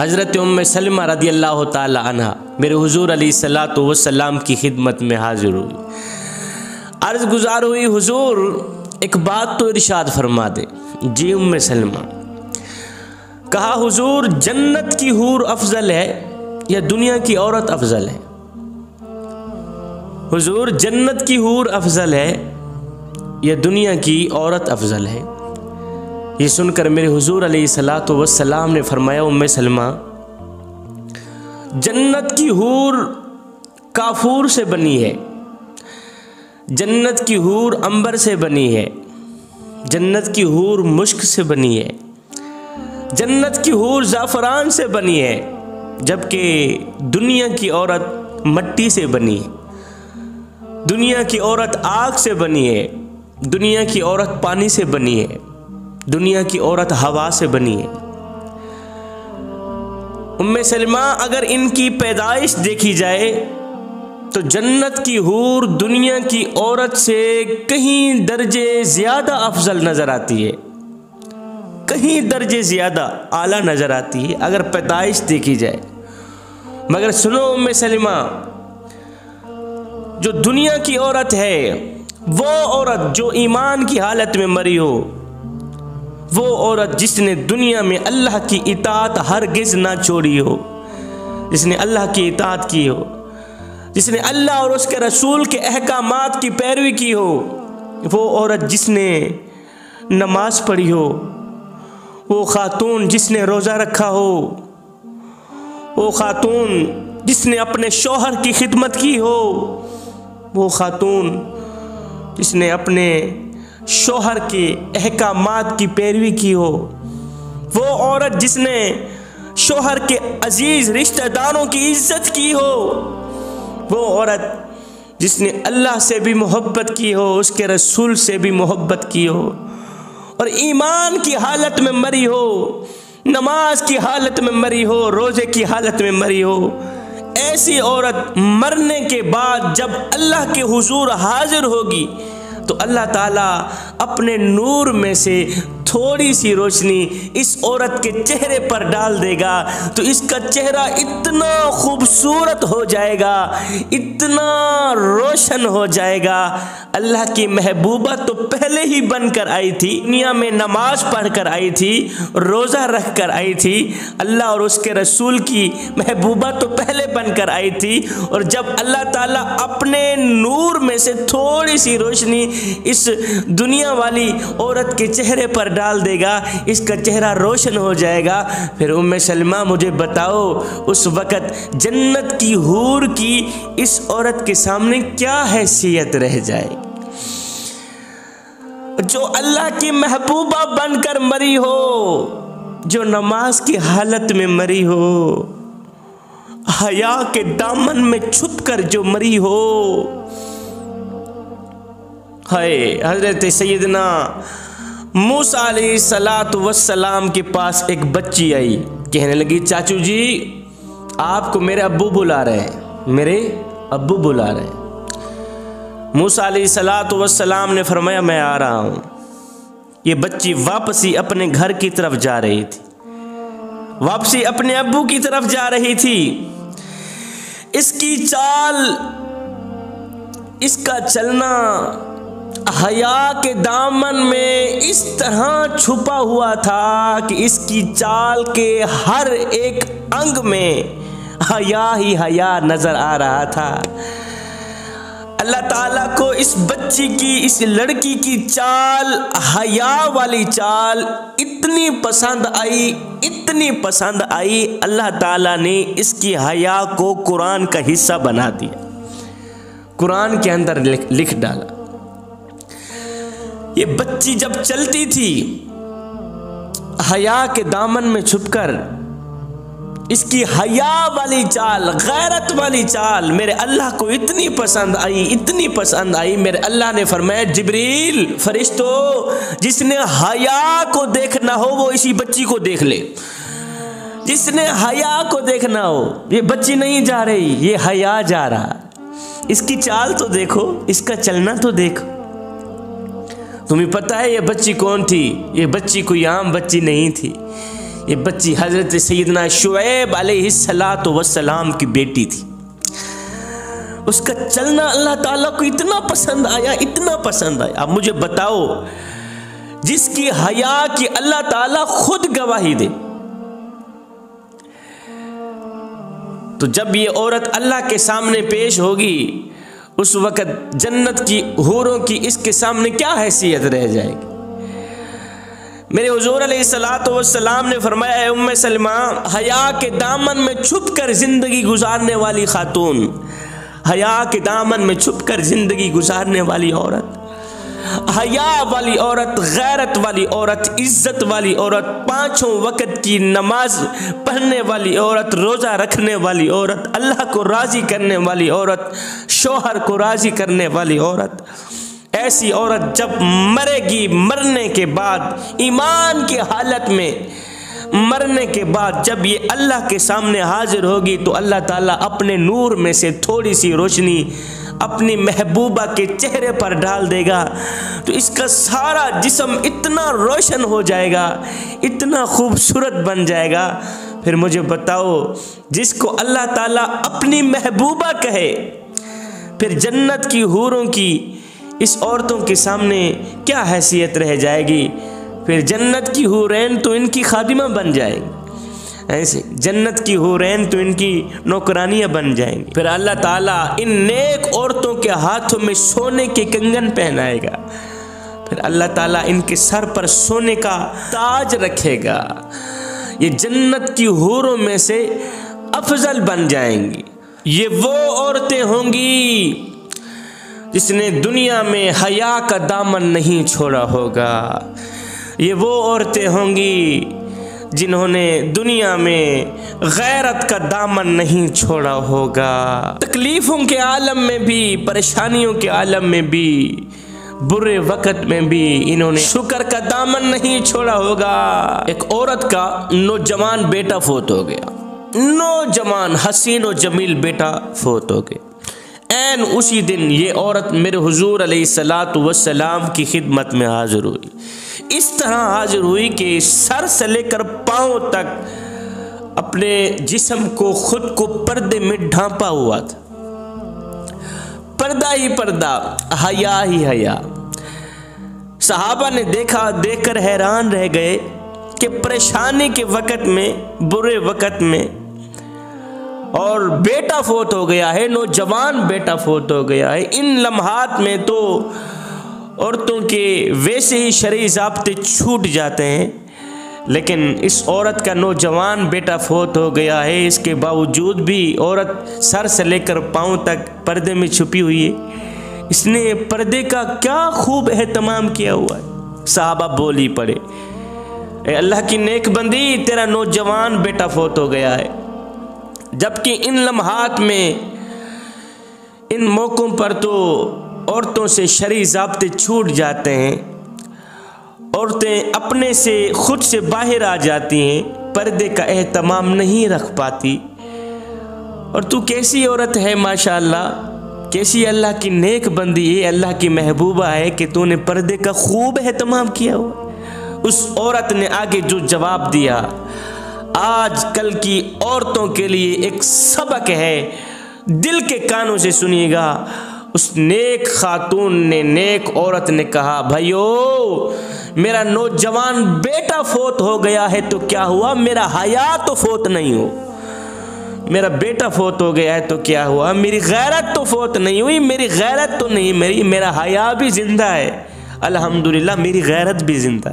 हज़रत उम्मे सलमा रदी अल्लाह ताला अन्हा मेरे हुजूर अलैहिस्सलातु वस्सलाम की खिदमत में हाजिर हुई। अर्ज़ गुज़ार हुई, हुजूर एक बात तो इरशाद फरमा दे। जी उम्मे सलमा। कहा, हुजूर जन्नत की हूर अफजल है या दुनिया की औरत अफजल है? हुजूर जन्नत की हूर अफजल है या दुनिया की औरत अफजल है? ये सुनकर मेरे हुजूर अलैहिस्सलातु वस्सलाम ने फरमाया, उम्मे सलमा, जन्नत की हूर काफूर से बनी है, जन्नत की हूर अंबर से बनी है, जन्नत की हूर मुश्क से बनी है, जन्नत की हूर ज़ाफ़रान से बनी है, जबकि दुनिया की औरत मट्टी से बनी है, दुनिया की औरत आग से बनी है, दुनिया की औरत पानी से बनी है, दुनिया की औरत हवा से बनी है। उम्मे सलमा, अगर इनकी पैदाइश देखी जाए तो जन्नत की हूर दुनिया की औरत से कहीं दर्जे ज़्यादा अफजल नज़र आती है, कहीं दर्जे ज़्यादा आला नज़र आती है अगर पैदाइश देखी जाए। मगर सुनो उम्मे सलमा, जो दुनिया की औरत है, वो औरत जो ईमान की हालत में मरी हो, वो औरत जिसने दुनिया में अल्लाह की इताअत हरगिज़ ना छोड़ी हो, जिसने अल्लाह की इताअत की हो, जिसने अल्लाह और उसके रसूल के अहकामात की पैरवी की हो, वो औरत जिसने नमाज पढ़ी हो, वो खातून जिसने रोज़ा रखा हो, वो खातून जिसने अपने शौहर की खिदमत की हो, वो खातून जिसने अपने शौहर के अहकामात की पैरवी की हो, वो औरत जिसने शौहर के अजीज़ रिश्तेदारों की इज्जत की हो, वो औरत जिसने अल्लाह से भी मोहब्बत की हो, उसके रसूल से भी मोहब्बत की हो और ईमान की हालत में मरी हो, नमाज की हालत में मरी हो, रोज़े की हालत में मरी हो। ऐसी औरत मरने के बाद जब अल्लाह के हुजूर हाजिर होगी तो अल्लाह ताला अपने नूर में से थोड़ी सी रोशनी इस औरत के चेहरे पर डाल देगा तो इसका चेहरा इतना खूबसूरत हो जाएगा, इतना रोशन हो जाएगा। अल्लाह की महबूबा तो पहले ही बनकर आई थी, दुनिया में नमाज पढ़कर आई थी, रोज़ा रख कर आई थी, अल्लाह और उसके रसूल की महबूबा तो पहले बनकर आई थी। और जब अल्लाह ताला अपने नूर में से थोड़ी सी रोशनी इस दुनिया वाली औरत के चेहरे पर डाल देगा, इसका चेहरा रोशन हो जाएगा। फिर उम्मे सलमा मुझे बताओ, उस वक़्त जन्नत की हूर की इस औरत के सामने क्या हैसियत रह जाए, जो अल्लाह की महबूबा बनकर मरी हो, जो नमाज की हालत में मरी हो, हया के दामन में छुपकर जो मरी हो। हाय, हज़रत सैयदना मूसा अलैहिस्सलातु वस्सलाम के पास एक बच्ची आई, कहने लगी, चाचू जी आपको मेरे अब्बू बुला रहे हैं, मेरे अब्बू बुला रहे हैं। मूसा अलैहिस्सलातु वस्सलाम ने फरमाया, मैं आ रहा हूँ। ये बच्ची वापसी अपने घर की तरफ जा रही थी, वापसी अपने अब्बू की तरफ जा रही थी। इसकी चाल, इसका चलना हया के दामन में इस तरह छुपा हुआ था कि इसकी चाल के हर एक अंग में हया ही हया नजर आ रहा था। अल्लाह ताला को इस बच्ची की, इस लड़की की चाल, हया वाली चाल इतनी पसंद आई, इतनी पसंद आई, अल्लाह ताला ने इसकी हया को कुरान का हिस्सा बना दिया, कुरान के अंदर लिख डाला। ये बच्ची जब चलती थी हया के दामन में छुपकर, इसकी हया वाली चाल, गैरत वाली चाल मेरे अल्लाह को इतनी पसंद आई, इतनी पसंद आई, मेरे अल्लाह ने फरमाया, जिब्रील फरिश्तो, जिसने हया को देखना हो वो इसी बच्ची को देख ले। जिसने हया को देखना हो, ये बच्ची नहीं जा रही, ये हया जा रहा। इसकी चाल तो देखो, इसका चलना तो देखो। तुम्हें पता है ये बच्ची कौन थी? ये बच्ची कोई आम बच्ची नहीं थी, ये बच्ची हज़रत सैयदना शुएब अलैहिस्सलातु वस्सलाम की बेटी थी। उसका चलना अल्लाह ताला को इतना पसंद आया, इतना पसंद आया। अब मुझे बताओ, जिसकी हया की अल्लाह ताला खुद गवाही दे, तो जब ये औरत अल्लाह के सामने पेश होगी, उस वक़्त जन्नत की हूरों की इसके सामने क्या हैसियत रह जाएगी। मेरे हुजूर अलैहिस्सलातु वस्सलाम ने फरमाया, उम्मे सलमा, हया के दामन में छुप कर जिंदगी गुजारने वाली खातून, हया के दामन में छुप कर जिंदगी गुजारने वाली औरत, हया वाली औरत, गैरत वाली औरत, इज्जत वाली औरत, पांचों वक्त की नमाज पढ़ने वाली औरत, रोज़ा रखने वाली औरत, अल्लाह को राज़ी करने वाली औरत, शौहर को राज़ी करने वाली औरत, ऐसी औरत जब मरेगी, मरने के बाद ईमान की हालत में, मरने के बाद जब ये अल्लाह के सामने हाजिर होगी, तो अल्लाह ताला अपने नूर में से थोड़ी सी रोशनी अपनी महबूबा के चेहरे पर डाल देगा, तो इसका सारा जिस्म इतना रोशन हो जाएगा, इतना खूबसूरत बन जाएगा। फिर मुझे बताओ, जिसको अल्लाह ताला अपनी महबूबा कहे, फिर जन्नत की हूरों की इस औरतों के सामने क्या हैसियत रह जाएगी। फिर जन्नत की हूरैन तो इनकी खादिमा बन जाएंगी, ऐसे जन्नत की हूरैन तो इनकी नौकरानियां बन जाएंगी। फिर अल्लाह ताला इन नेक औरतों के हाथों में सोने के कंगन पहनाएगा, फिर अल्लाह ताला इनके सर पर सोने का ताज रखेगा। ये जन्नत की हूरों में से अफजल बन जाएंगी। ये वो औरतें होंगी जिसने दुनिया में हया का दामन नहीं छोड़ा होगा। ये वो औरतें होंगी जिन्होंने दुनिया में गैरत का दामन नहीं छोड़ा होगा। तकलीफ़ों के आलम में भी, परेशानियों के आलम में भी, बुरे वक़्त में भी इन्होंने शुक्र का दामन नहीं छोड़ा होगा। एक औरत का नौजवान बेटा फोत हो गया, नौजवान हसीन और जमील बेटा फोत हो गया। ऐन उसी दिन ये औरत मेरे हुजूर अलैहिस्सलातु वस्सलाम की खिदमत में हाजिर हुई। इस तरह हाजिर हुई कि सर से लेकर पाँव तक अपने जिस्म को, खुद को पर्दे में ढांपा हुआ था। पर्दा ही पर्दा, हया ही हया। सहाबा ने देखा, देखकर हैरान रह गए कि परेशानी के वक़्त में, बुरे वक़्त में, और बेटा फोत हो गया है, नौजवान बेटा फोत हो गया है। इन लम्हात में तो औरतों के वैसे ही शरई ज़ाब्ते छूट जाते हैं, लेकिन इस औरत का नौजवान बेटा फोत हो गया है, इसके बावजूद भी औरत सर से लेकर पाँव तक पर्दे में छुपी हुई है। इसने पर्दे का क्या खूब एहतमाम किया हुआ है। साहबा बोली पड़े, ए अल्लाह की नेक बंदी, तेरा नौजवान बेटा फोत हो गया है। जबकि इन लम्हात में, इन मौक़ों पर तो औरतों से शरई ज़ाब्ते छूट जाते हैं, औरतें अपने से, खुद से बाहर आ जाती हैं, पर्दे का एहतमाम नहीं रख पाती। और तू कैसी औरत है माशाअल्लाह, कैसी अल्लाह की नेक बंदी है, अल्लाह की महबूबा है कि तूने पर्दे का खूब एहतमाम किया हुआ। उस औरत ने आगे जो जवाब दिया, आज कल की औरतों के लिए एक सबक है, दिल के कानों से सुनिएगा। उस नेक खातून ने, नेक औरत ने कहा, भाइयों मेरा नौजवान बेटा फोत हो गया है तो क्या हुआ, मेरा हया तो फोत नहीं हो। मेरा बेटा फोत हो गया है तो क्या हुआ, मेरी गैरत तो फोत नहीं हुई, मेरी गैरत तो नहीं, मेरा हया भी जिंदा है, अल्हम्दुलिल्लाह मेरी गैरत भी जिंदा है।